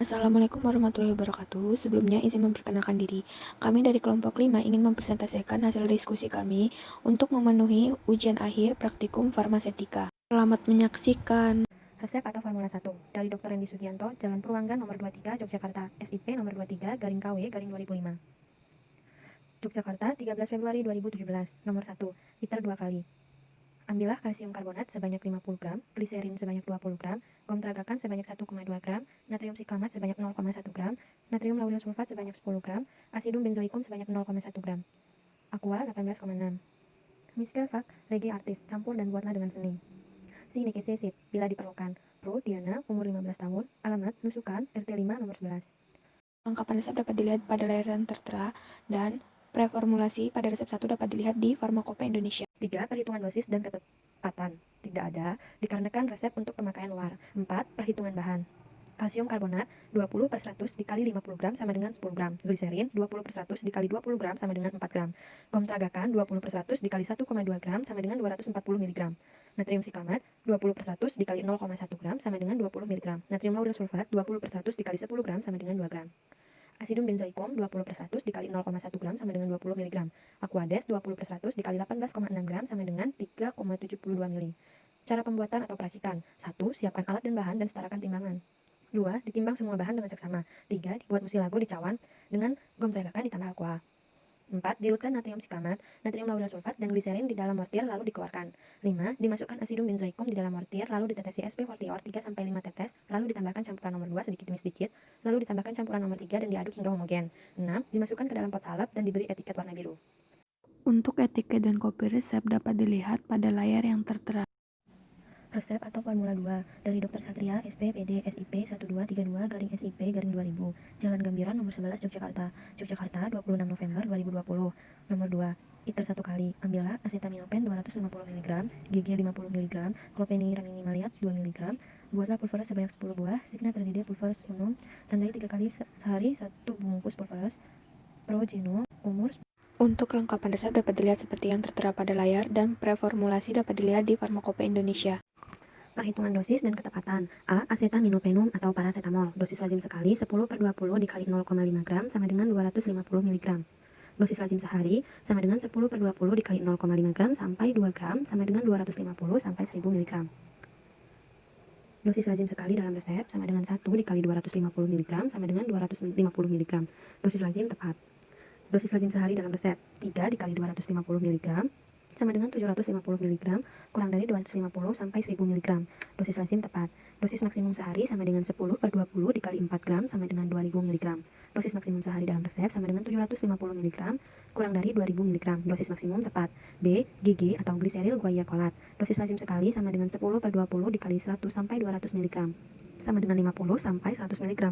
Assalamualaikum warahmatullahi wabarakatuh. Sebelumnya izin memperkenalkan diri. Kami dari kelompok 5 ingin mempresentasikan hasil diskusi kami untuk memenuhi ujian akhir praktikum farmasetika. Selamat menyaksikan. Resep atau Formula 1 dari Dr. Rendi Sugianto, Jalan Purwangga nomor 23, Yogyakarta, SIP nomor 23, KW, 2005. Yogyakarta, 13 Februari 2017. Nomor 1, liter 2 kali. Ambillah kalsium karbonat sebanyak 50 gram, gliserin sebanyak 20 gram, gom tragakan sebanyak 1,2 gram, natrium siklamat sebanyak 0,1 gram, natrium lauryl sulfat sebanyak 10 gram, asidum benzoikum sebanyak 0,1 gram. Aqua 18,6. Miske Fak, Legi Artis, campur dan buatlah dengan seni. Si Nekesesit, bila diperlukan. Pro, Diana, umur 15 tahun, alamat, Nusukan, RT5 nomor 11. Lengkapan resep dapat dilihat pada layar yang tertera dan preformulasi pada resep 1 dapat dilihat di Farmakope Indonesia. 3. Perhitungan dosis dan ketepatan. Tidak ada, dikarenakan resep untuk pemakaian luar. 4. Perhitungan bahan. Kalsium karbonat 20 per 100 dikali 50 gram sama dengan 10 gram. Gliserin 20 per 100 dikali 20 gram sama dengan 4 gram. Gom tragakan 20 per 100 dikali 1,2 gram sama dengan 240 mg. Natrium siklamat 20 per 100 dikali 0,1 gram sama dengan 20 mg. Natrium lauryl sulfat 20 per 100 dikali 10 gram sama dengan 2 gram. Asidum benzoikum 20 per 100 dikali 0,1 gram sama dengan 20 mg. Aquades 20 per 100 dikali 18,6 gram sama dengan 3,72 ml. Cara pembuatan atau peracikan. 1. Siapkan alat dan bahan dan setarakan timbangan. 2. Ditimbang semua bahan dengan seksama. 3. Dibuat musilago di cawan dengan gom tragakan ditambah aqua. 4. Dilutkan natrium siklamat, natrium lauryl sulfat, dan gliserin di dalam mortir lalu dikeluarkan. 5. Dimasukkan asidum benzoikum di dalam mortir lalu ditetesi SP Fortior 3-5 tetes, lalu ditambahkan campuran nomor 2 sedikit demi sedikit, lalu ditambahkan campuran nomor 3 dan diaduk hingga homogen. 6. Dimasukkan ke dalam pot salep dan diberi etiket warna biru. Untuk etiket dan kopi resep dapat dilihat pada layar yang tertera. Resep atau Formula 2 dari Dr. Satria, SPPD, SIP 12-SIP-2000, Jalan Gambiran nomor 11, Yogyakarta, 26 November 2020. Nomor 2, liter 1 kali. Ambillah acetaminophen 250 mg, GG 50 mg, clopeniramine maleat 2 mg. Buatlah pulveras sebanyak 10 buah, Signa Terdide pulveras umum, tandai 3 kali sehari 1 bungkus pulveras, Progeno, umur. Untuk kelengkapan resep dapat dilihat seperti yang tertera pada layar dan preformulasi dapat dilihat di Farmakope Indonesia. Perhitungan dosis dan ketepatan. A. Acetaminophenum atau paracetamol. Dosis lazim sekali 10 per 20 dikali 0,5 gram sama dengan 250 mg. Dosis lazim sehari sama dengan 10 per 20 dikali 0,5 gram sampai 2 gram sama dengan 250 sampai 1000 mg. Dosis lazim sekali dalam resep sama dengan 1 dikali 250 mg sama dengan 250 mg. Dosis lazim tepat. Dosis lazim sehari dalam resep 3 dikali 250 mg sama dengan 750 mg kurang dari 250 sampai 1000 mg. Dosis lazim tepat. Dosis maksimum sehari sama dengan 10 per 20 dikali 4 gram sama dengan 2000 mg. Dosis maksimum sehari dalam resep sama dengan 750 mg kurang dari 2000 mg. Dosis maksimum tepat. B. GG atau gliseril guaiacolat. Dosis lazim sekali sama dengan 10 per 20 dikali 100 sampai 200 mg sama dengan 50 sampai 100 mg.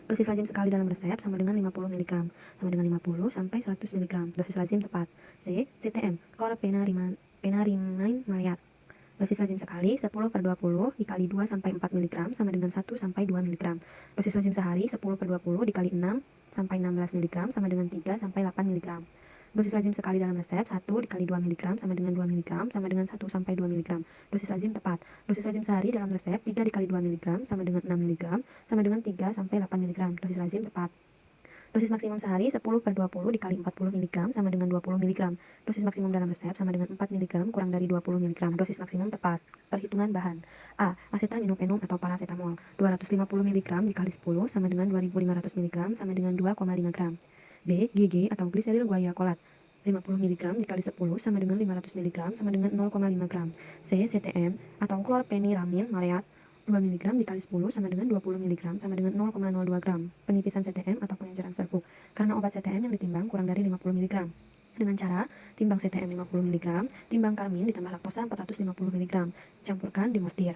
Dosis lazim sekali dalam resep sama dengan 50 mg sama dengan 50 sampai 100 mg. Dosis lazim tepat. C. CTM, chlorpenarimine maleat. Dosis lazim sekali 10 per 20 dikali 2 sampai 4 mg sama dengan 1 sampai 2 mg. Dosis lazim sehari 10 per 20 dikali 6 sampai 16 mg sama dengan 3 sampai 8 mg. Dosis lazim sekali dalam resep 1 dikali 2 mg sama dengan 2 mg sama dengan 1 sampai 2 mg. Dosis lazim tepat. Dosis lazim sehari dalam resep 3 dikali 2 mg sama dengan 6 mg sama dengan 3 sampai 8 mg. Dosis lazim tepat. Dosis maksimum sehari 10 per 20 dikali 40 mg sama dengan 20 mg. Dosis maksimum dalam resep sama dengan 4 mg kurang dari 20 mg. Dosis maksimum tepat. Perhitungan bahan. A. Acetaminophenum atau paracetamol 250 mg dikali 10 sama dengan 2500 mg sama dengan 2,5 gram. B. GG atau gliseril guaiacolat 50 mg dikali 10 sama dengan 500 mg sama dengan 0,5 gram. C. CTM atau chlorpeneramine maleat 2 mg dikali 10 sama dengan 20 mg sama dengan 0,02 gram. Penipisan CTM atau pengenceran serbuk. Karena obat CTM yang ditimbang kurang dari 50 mg. Dengan cara timbang CTM 50 mg, timbang karmin ditambah laktosa 450 mg. Campurkan di mortir.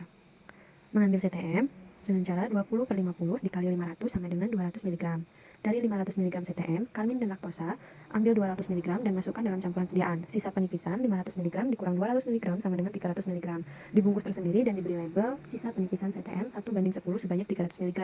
Mengambil CTM dengan cara 20 per 50 dikali 500 sama dengan 200 mg. Dari 500 mg CTM, karmin dan laktosa, ambil 200 mg dan masukkan dalam campuran sediaan. Sisa penipisan 500 mg dikurang 200 mg sama dengan 300 mg. Dibungkus tersendiri dan diberi label sisa penipisan CTM 1:10 sebanyak 300 mg.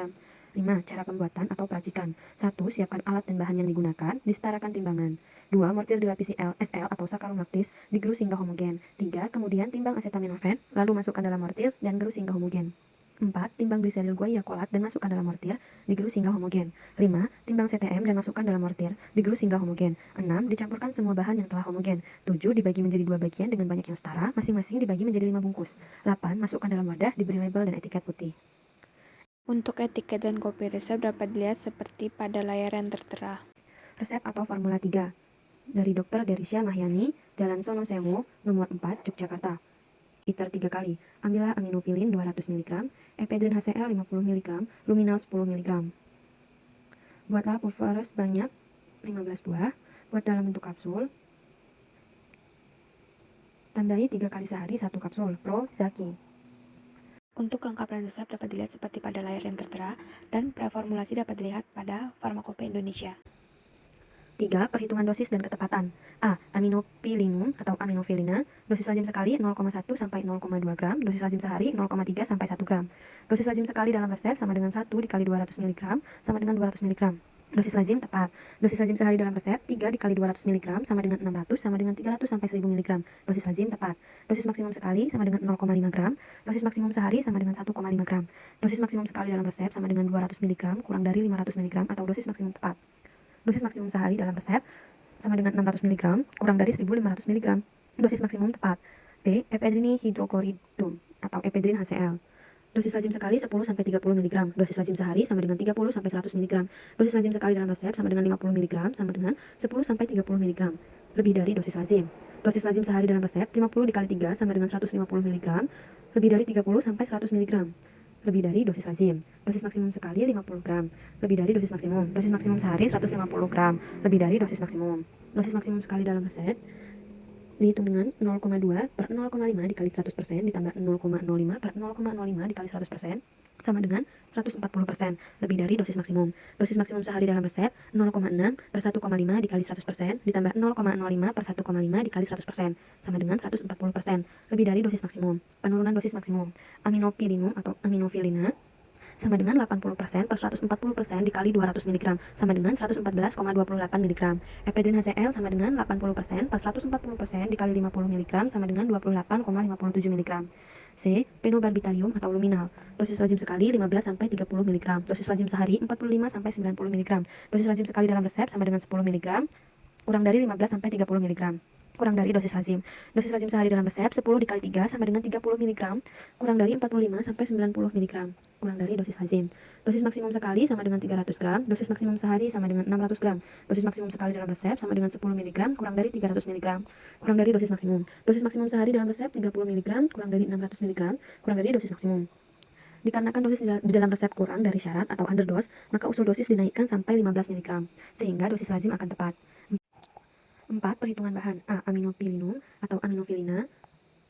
5. Cara pembuatan atau peracikan. 1. Siapkan alat dan bahan yang digunakan, disetarakan timbangan. 2. Mortir dilapisi SL atau sakarum lactis, digerus hingga homogen. 3. Kemudian timbang acetaminophen, lalu masukkan dalam mortir dan gerus hingga homogen. 4. Timbang gliseril guaiakolat dan masukkan dalam mortir, digerus hingga homogen. 5. Timbang CTM dan masukkan dalam mortir, digerus hingga homogen. 6. Dicampurkan semua bahan yang telah homogen. 7. Dibagi menjadi 2 bagian dengan banyak yang setara, masing-masing dibagi menjadi 5 bungkus. 8. Masukkan dalam wadah, diberi label dan etiket putih. Untuk etiket dan kopi resep dapat dilihat seperti pada layar yang tertera. Resep atau Formula 3 dari Dr. Derisha Mahyani, Jalan Sono Sewu, nomor 4, Yogyakarta. ITER 3 kali. Ambillah aminopilin 200 mg, ephedrin HCl 50 mg, luminal 10 mg. Buatlah pulver sebanyak 15 buah, buat dalam bentuk kapsul. Tandai 3 kali sehari 1 kapsul. Pro Zaki. Untuk lengkap resep dapat dilihat seperti pada layar yang tertera, dan preformulasi dapat dilihat pada Farmakope Indonesia. 3. Perhitungan dosis dan ketepatan. A. Aminopilinum atau aminofilina. Dosis lazim sekali 0,1 sampai 0,2 gram. Dosis lazim sehari 0,3 sampai 1 gram. Dosis lazim sekali dalam resep sama dengan 1 dikali 200 mg sama dengan 200 mg. Dosis lazim tepat. Dosis lazim sehari dalam resep 3 dikali 200 mg sama dengan 600 sama dengan 300 sampai 1000 mg. Dosis lazim tepat. Dosis maksimum sekali sama dengan 0,5 gram. Dosis maksimum sehari sama dengan 1,5 gram. Dosis maksimum sekali dalam resep sama dengan 200 mg kurang dari 500 mg atau dosis maksimum tepat. Dosis maksimum sehari dalam resep sama dengan 600 mg kurang dari 1500 mg. Dosis maksimum tepat. B. Ephedrini hidrokloridum atau ephedrin HCl. Dosis lazim sekali 10 sampai 30 mg. Dosis lazim sehari sama dengan 30 sampai 100 mg. Dosis lazim sekali dalam resep sama dengan 50 mg sama dengan 10 sampai 30 mg. Lebih dari dosis lazim. Dosis lazim sehari dalam resep 50 dikali 3 sama dengan 150 mg. Lebih dari 30 sampai 100 mg. Lebih dari dosis lazim. Dosis maksimum sekali 50 gram. Lebih dari dosis maksimum. Dosis maksimum sehari 150 gram. Lebih dari dosis maksimum. Dosis maksimum sekali dalam resep dihitung dengan 0,2 per 0,5 dikali 100% ditambah 0,05 per 0,05 dikali 100% sama dengan 140%. Lebih dari dosis maksimum. Dosis maksimum sehari dalam resep 0,6 per 1,5 dikali 100% ditambah 0,05 per 1,5 dikali 100% sama dengan 140%. Lebih dari dosis maksimum. Penurunan dosis maksimum. Aminopilinum atau aminofilina sama dengan 80% per 140% dikali 200 mg sama dengan 114,28 mg. Ephedrin HCl sama dengan 80% per 140% dikali 50 mg sama dengan 28,57 mg. C. Penobarbitalium atau luminal. Dosis lazim sekali 15 sampai 30 mg. Dosis lazim sehari 45 sampai 90 mg. Dosis lazim sekali dalam resep sama dengan 10 mg kurang dari 15 sampai 30 mg. Kurang dari dosis lazim. Dosis lazim sehari dalam resep 10 dikali 3 sama dengan 30 mg kurang dari 45 sampai 90 mg. Kurang dari dosis lazim. Dosis maksimum sekali sama dengan 300 gram. Dosis maksimum sehari sama dengan 600 gram. Dosis maksimum sekali dalam resep sama dengan 10 mg kurang dari 300 mg. Kurang dari dosis maksimum. Dosis maksimum sehari dalam resep 30 mg kurang dari 600 mg. Kurang dari dosis maksimum. Dikarenakan dosis di dalam resep kurang dari syarat atau underdose, maka usul dosis dinaikkan sampai 15 mg, sehingga dosis lazim akan tepat. 4. Perhitungan bahan. A. Aminopilinum atau aminofilina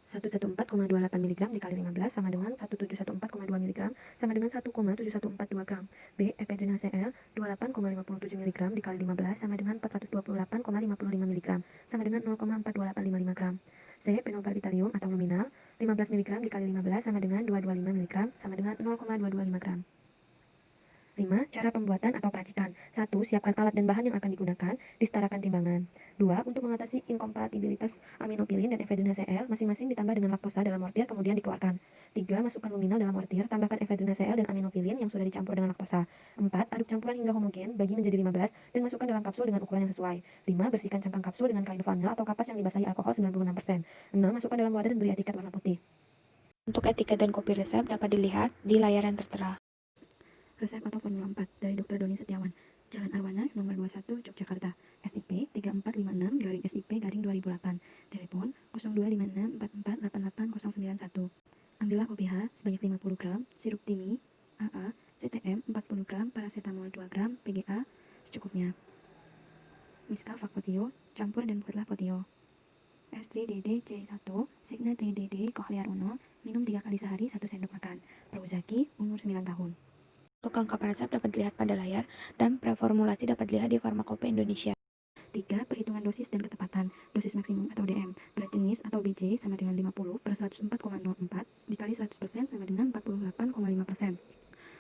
114,28 mg dikali 15 sama dengan 1714,2 mg sama dengan 1,7142 gram. B. Ephedrin HCl 28,57 mg dikali 15 sama dengan 428,55 mg sama dengan 0,42855 gram. C. Penobarbitalium atau luminal 15 mg dikali 15 sama dengan 225 mg sama dengan 0,225 gram. 5. Cara pembuatan atau peracikan. 1. Siapkan alat dan bahan yang akan digunakan, disetarakan timbangan. 2. Untuk mengatasi inkompatibilitas aminopilin dan ephedrin HCl, masing-masing ditambah dengan laktosa dalam mortir kemudian dikeluarkan. 3. Masukkan luminal dalam mortir, tambahkan ephedrin HCl dan aminopilin yang sudah dicampur dengan laktosa. 4. Aduk campuran hingga homogen, bagi menjadi 15, dan masukkan dalam kapsul dengan ukuran yang sesuai. 5. Bersihkan cangkang kapsul dengan kain flanel atau kapas yang dibasahi alkohol 96%. 6. Masukkan dalam wadah dan beri etiket warna putih. Untuk etiket dan kopi resep dapat dilihat di layar yang tertera. Resep atau Formula 4 dari Dr. Doni Setiawan, Jalan Arwana, nomor 21, Yogyakarta, SIP 3456-SIP-2008, telepon 0256448891. Ambillah OBH sebanyak 50 gram, sirup timi, AA, CTM 40 gram, paracetamol 2 gram, PGA secukupnya. Miska Fakotio, campur dan buatlah potio. S3DD C1, Signa 3DD Cochlear Uno, minum 3 kali sehari 1 sendok makan. Prozaki, umur 9 tahun. Untuk lengkap resep dapat dilihat pada layar, dan preformulasi dapat dilihat di Farmakope Indonesia. 3. Perhitungan dosis dan ketepatan. Dosis maksimum atau DM. Berat jenis atau BJ sama dengan 50 per 104,04 dikali 100% sama dengan 48,5%.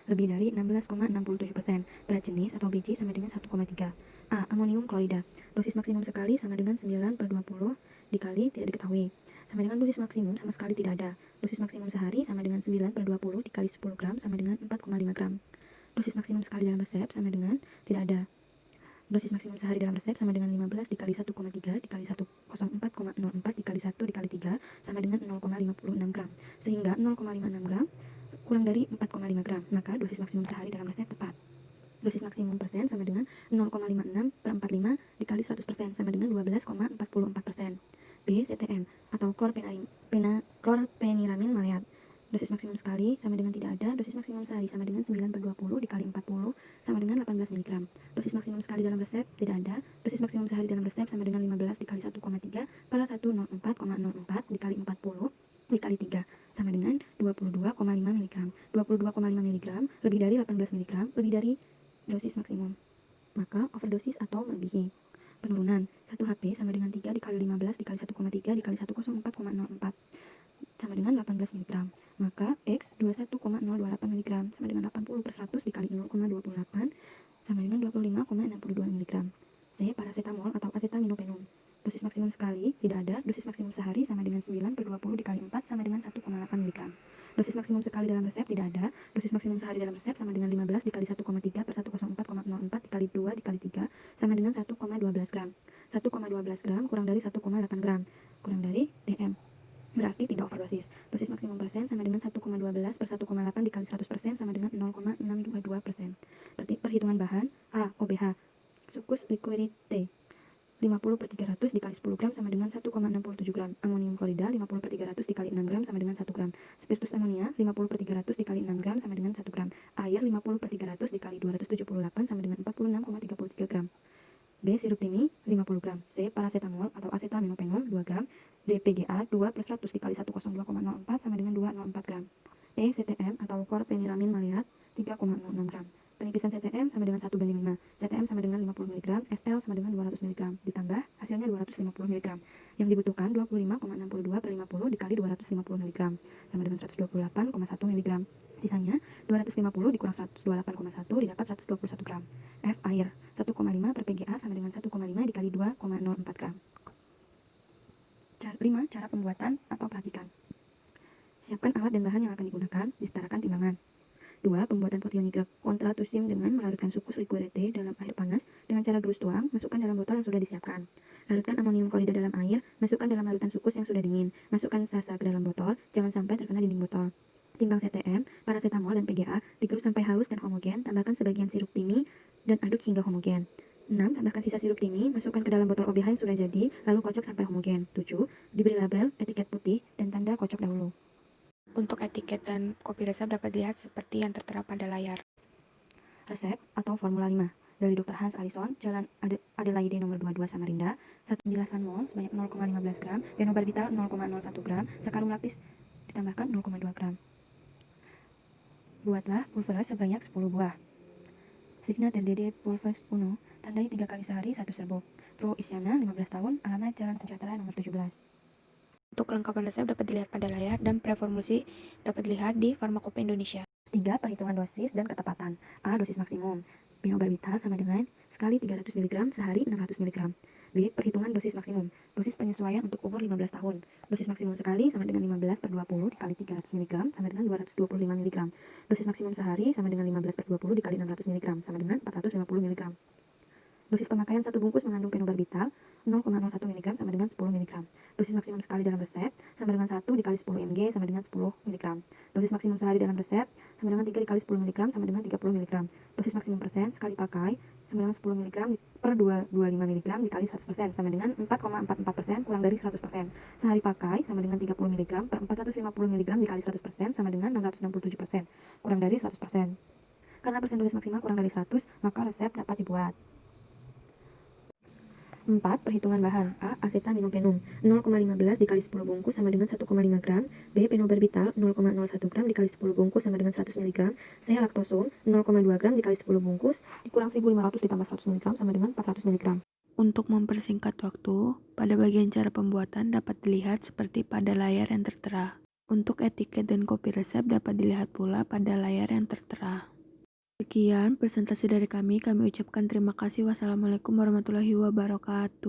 Lebih dari 16,67%. Berat jenis atau BJ sama dengan 1,3. A. Amonium klorida. Dosis maksimum sekali sama dengan 9 per 20 dikali tidak diketahui. sama dengan dosis maksimum sama sekali tidak ada. Dosis maksimum sehari sama dengan 9/20 dikali 10 gram sama dengan 4,5 gram. Dosis maksimum sekali dalam resep sama dengan tidak ada. Dosis maksimum sehari dalam resep sama dengan 15 dikali 1,3 dikali 104,04 dikali 1 dikali 3 sama dengan 0,56 gram. Sehingga 0,56 gram kurang dari 4,5 gram. Maka dosis maksimum sehari dalam resep tepat. Dosis maksimum persen sama dengan 0,56/45 dikali 100% sama dengan 12,44%. B. CTM atau klorpeniramin maleat. Dosis maksimum sekali sama dengan tidak ada. Dosis maksimum sehari sama dengan 9/20 dikali 40 sama dengan 18 mg. Dosis maksimum sekali dalam resep tidak ada. Dosis maksimum sehari dalam resep sama dengan 15 dikali 1,3 per 104,04 dikali 40 dikali 3 sama dengan 22,5 mg. 22,5 mg lebih dari 18 mg lebih dari dosis maksimum. Maka overdosis atau melebihi. Penurunan 1 HP sama dengan 3 dikali 15 dikali 1,3 dikali 104,04 sama dengan 18 mg. Maka X 21,028 mg sama dengan 80/100 dikali 0,28 sama dengan 25,62 mg. C. Paracetamol atau acetaminophenol. Dosis maksimum sekali tidak ada. Dosis maksimum sehari sama dengan 9/20 dikali 4 sama dengan 1,8 mg. Dosis maksimum sekali dalam resep tidak ada. Dosis maksimum sehari dalam resep sama dengan 15 dikali 1,3 per 104,04 dikali 2 dikali 3 sama dengan 1,12 gram. 1,12 gram kurang dari 1,8 gram. Kurang dari DM. Berarti tidak overdosis. Dosis maksimum persen sama dengan 1,12 per 1,8 dikali 100% sama dengan 0,622%. Perhitungan bahan A. OBH Succus liquidate 50/300 dikali 10 gram sama dengan 1,67 gram. Amonium klorida 50/300 dikali 6 gram sama dengan 1 gram. Spiritus amonia 50/300 dikali 6 gram sama dengan 1 gram. Air 50/300 dikali 278 sama dengan 46,33 gram. B. Sirup timi 50 gram. C. Paracetamol atau acetaminophenol 2 gram. D. PGA 2/100 dikali 102,04 sama dengan 204 gram. E. CTM atau klorpeniramin maleat 3,06 gram. Penipisan CTM sama dengan 1/5. CTM sama dengan 50 mg. SL sama dengan 200 mg. Ditambah hasilnya 250 mg. Yang dibutuhkan 25,62/50 dikali 250 mg sama dengan 128,1 mg. Sisanya 250 dikurang 128,1 didapat 121 gram. F. Air 1,5 per PGA sama dengan 1,5 dikali 2,04 gram. 5. Cara pembuatan atau perhatikan. Siapkan alat dan bahan yang akan digunakan, disetarakan timbangan. 2. Pembuatan proteonik kontratusim dengan melarutkan sucus liquidate dalam air panas dengan cara gerus tuang, masukkan dalam botol yang sudah disiapkan. Larutkan amonium klorida dalam air, masukkan dalam larutan sucus yang sudah dingin. Masukkan sasa ke dalam botol, jangan sampai terkena dinding botol. Timbang CTM, paracetamol dan PGA, digerus sampai halus dan homogen, tambahkan sebagian sirup timi dan aduk hingga homogen. 6. Tambahkan sisa sirup timi, masukkan ke dalam botol OBH yang sudah jadi, lalu kocok sampai homogen. 7. Diberi label, etiket putih, dan tanda kocok dahulu. Untuk etiket dan kopi resep dapat dilihat seperti yang tertera pada layar. Resep atau Formula 5 dari Dr. Hans Alison, Jalan Adelaide nomor 22 Samarinda. 1 bilasan mol sebanyak 0,15 gram, phenobarbital 0,01 gram, sakarum laktis ditambahkan 0,2 gram. Buatlah pulveras sebanyak 10 buah. Signa TDD Pulvers Uno, tandai 3 kali sehari 1 serbuk. Pro Isyana 15 tahun, alamat Jalan Sejahtera nomor 17. Untuk kelengkapan resep dapat dilihat pada layar dan preformulasi dapat dilihat di Farmakope Indonesia. 3. Perhitungan dosis dan ketepatan. A. Dosis maksimum. Phenobarbital sama dengan sekali 300 mg sehari 600 mg. B. Perhitungan dosis maksimum. Dosis penyesuaian untuk umur 15 tahun. Dosis maksimum sekali sama dengan 15/20 dikali 300 mg sama dengan 225 mg. Dosis maksimum sehari sama dengan 15/20 dikali 600 mg sama dengan 450 mg. Dosis pemakaian 1 bungkus mengandung phenobarbital 0,01 mg sama dengan 10 mg. Dosis maksimum sekali dalam resep sama dengan 1 dikali 10 mg sama dengan 10 mg. Dosis maksimum sehari dalam resep sama dengan 3 dikali 10 mg sama dengan 30 mg. Dosis maksimum persen sekali pakai sama dengan 10 mg per 225 mg dikali 100% sama dengan 4,44% kurang dari 100%. Sehari pakai sama dengan 30 mg per 450 mg dikali 100% sama dengan 667% kurang dari 100%. Karena persen dosis maksimal kurang dari 100, maka resep dapat dibuat. 4. Perhitungan bahan. A. Acetaminophenol 0,15 dikali 10 bungkus sama dengan 1,5 gram. B. Phenobarbital 0,01 gram dikali 10 bungkus sama dengan 100 mg. C. Laktosum 0,2 gram dikali 10 bungkus dikurang 1500 ditambah 100 mg sama dengan 400 mg. Untuk mempersingkat waktu, pada bagian cara pembuatan dapat dilihat seperti pada layar yang tertera. Untuk etiket dan kopi resep dapat dilihat pula pada layar yang tertera. Sekian presentasi dari kami ucapkan terima kasih. Wassalamualaikum warahmatullahi wabarakatuh.